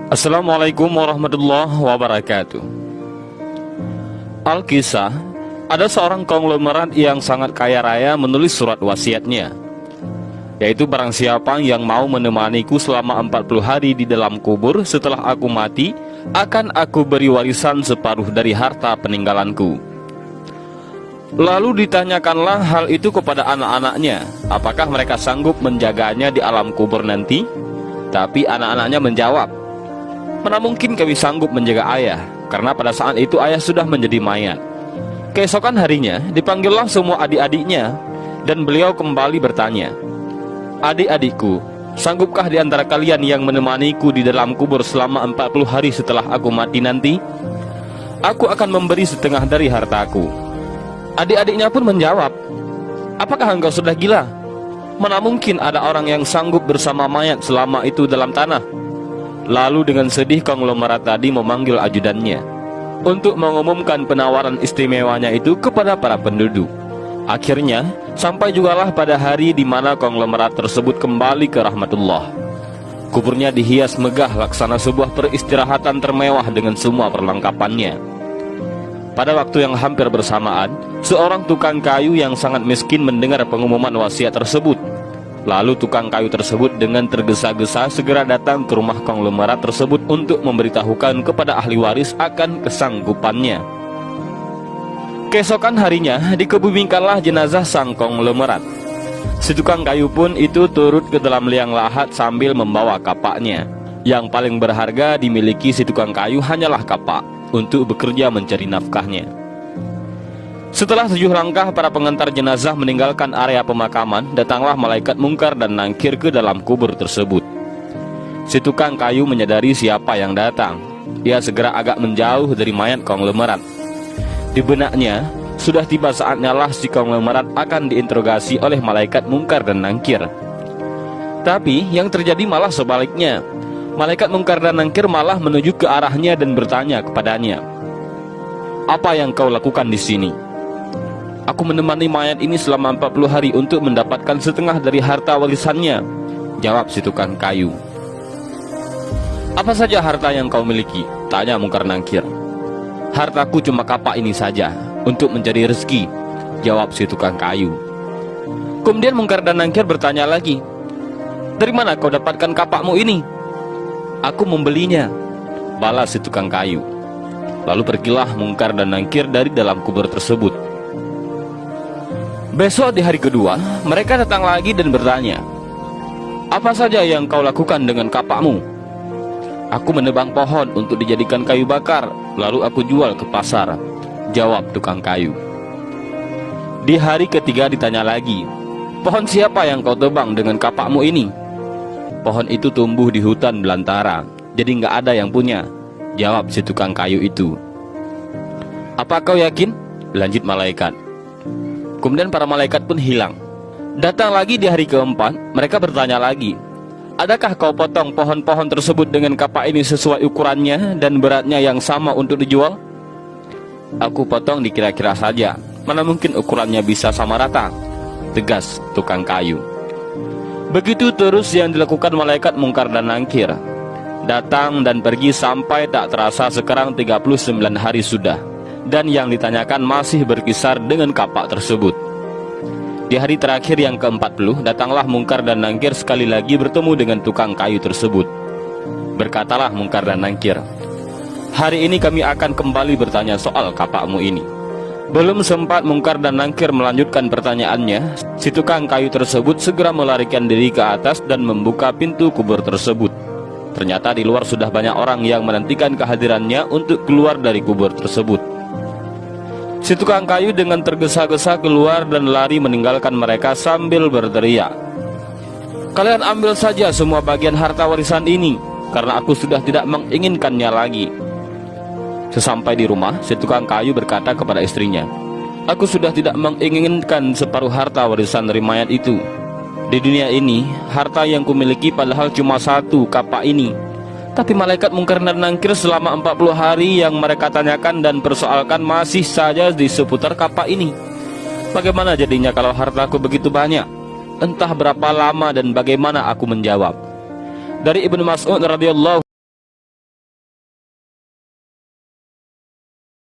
Assalamualaikum warahmatullahi wabarakatuh. Alkisah, ada seorang konglomerat yang sangat kaya raya menulis surat wasiatnya, yaitu barang siapa yang mau menemaniku selama 40 hari di dalam kubur setelah aku mati, akan aku beri warisan separuh dari harta peninggalanku. Lalu ditanyakanlah hal itu kepada anak-anaknya, apakah mereka sanggup menjaganya di alam kubur nanti? Tapi anak-anaknya menjawab, "Mana mungkin kami sanggup menjaga ayah, karena pada saat itu ayah sudah menjadi mayat." Keesokan harinya dipanggillah semua adik-adiknya, dan beliau kembali bertanya, "Adik-adikku, sanggupkah di antara kalian yang menemaniku di dalam kubur selama 40 hari setelah aku mati nanti? Aku akan memberi setengah dari hartaku." Adik-adiknya pun menjawab, "Apakah engkau sudah gila? Mana mungkin ada orang yang sanggup bersama mayat selama itu dalam tanah?" Lalu dengan sedih konglomerat tadi memanggil ajudannya untuk mengumumkan penawaran istimewanya itu kepada para penduduk. Akhirnya sampai jugalah pada hari di mana konglomerat tersebut kembali ke rahmatullah. Kuburnya dihias megah laksana sebuah peristirahatan termewah dengan semua perlengkapannya. Pada waktu yang hampir bersamaan, seorang tukang kayu yang sangat miskin mendengar pengumuman wasiat tersebut. Lalu tukang kayu tersebut dengan tergesa-gesa segera datang ke rumah konglomerat tersebut untuk memberitahukan kepada ahli waris akan kesanggupannya. Keesokan harinya dikebumikanlah jenazah sang konglomerat. Si tukang kayu pun itu turut ke dalam liang lahat sambil membawa kapaknya. Yang paling berharga dimiliki si tukang kayu hanyalah kapak untuk bekerja mencari nafkahnya. Setelah 7 langkah para pengantar jenazah meninggalkan area pemakaman, datanglah malaikat mungkar dan nangkir ke dalam kubur tersebut. Si tukang kayu menyadari siapa yang datang. Ia segera agak menjauh dari mayat konglomerat. Di benaknya, sudah tiba saatnya lah si konglomerat akan diinterogasi oleh malaikat mungkar dan nangkir. Tapi yang terjadi malah sebaliknya. Malaikat mungkar dan nangkir malah menuju ke arahnya dan bertanya kepadanya, "Apa yang kau lakukan di sini?" "Aku menemani mayat ini selama 40 hari untuk mendapatkan setengah dari harta warisannya," jawab si tukang kayu. "Apa saja harta yang kau miliki?" tanya mungkar nangkir. "Hartaku cuma kapak ini saja, untuk mencari rezeki," jawab si tukang kayu. Kemudian mungkar dan nangkir bertanya lagi, "Dari mana kau dapatkan kapakmu ini?" "Aku membelinya," balas si tukang kayu. Lalu pergilah mungkar dan nangkir dari dalam kubur tersebut. Besok di hari kedua, mereka datang lagi dan bertanya, "Apa saja yang kau lakukan dengan kapakmu?" "Aku menebang pohon untuk dijadikan kayu bakar, lalu aku jual ke pasar," jawab tukang kayu. Di hari ketiga ditanya lagi, "Pohon siapa yang kau tebang dengan kapakmu ini?" "Pohon itu tumbuh di hutan belantara, jadi nggak ada yang punya," jawab si tukang kayu itu. "Apa kau yakin?" lanjut malaikat. Kemudian para malaikat pun hilang. Datang lagi di hari keempat, mereka bertanya lagi, "Adakah kau potong pohon-pohon tersebut dengan kapak ini sesuai ukurannya dan beratnya yang sama untuk dijual?" "Aku potong dikira-kira saja, mana mungkin ukurannya bisa sama rata," tegas tukang kayu. Begitu terus yang dilakukan malaikat mungkar dan nangkir. Datang dan pergi sampai tak terasa sekarang 39 hari sudah. Dan yang ditanyakan masih berkisar dengan kapak tersebut. Di hari terakhir yang ke-40, datanglah mungkar dan nangkir sekali lagi bertemu dengan tukang kayu tersebut. Berkatalah mungkar dan nangkir, "Hari ini kami akan kembali bertanya soal kapakmu ini." Belum sempat mungkar dan nangkir melanjutkan pertanyaannya, si tukang kayu tersebut segera melarikan diri ke atas dan membuka pintu kubur tersebut. Ternyata di luar sudah banyak orang yang menantikan kehadirannya untuk keluar dari kubur tersebut. Si tukang kayu dengan tergesa-gesa keluar dan lari meninggalkan mereka sambil berteriak, "Kalian ambil saja semua bagian harta warisan ini, karena aku sudah tidak menginginkannya lagi." Sesampai di rumah, si tukang kayu berkata kepada istrinya, "Aku sudah tidak menginginkan separuh harta warisan dari mayat itu. Di dunia ini, harta yang kumiliki padahal cuma satu, kapak ini. Tapi malaikat mungkar dan nangkir selama 40 hari yang mereka tanyakan dan persoalkan masih saja di seputar kapak ini. Bagaimana jadinya kalau hartaku begitu banyak? Entah berapa lama dan bagaimana aku menjawab." Dari Ibnu Mas'ud radhiyallahu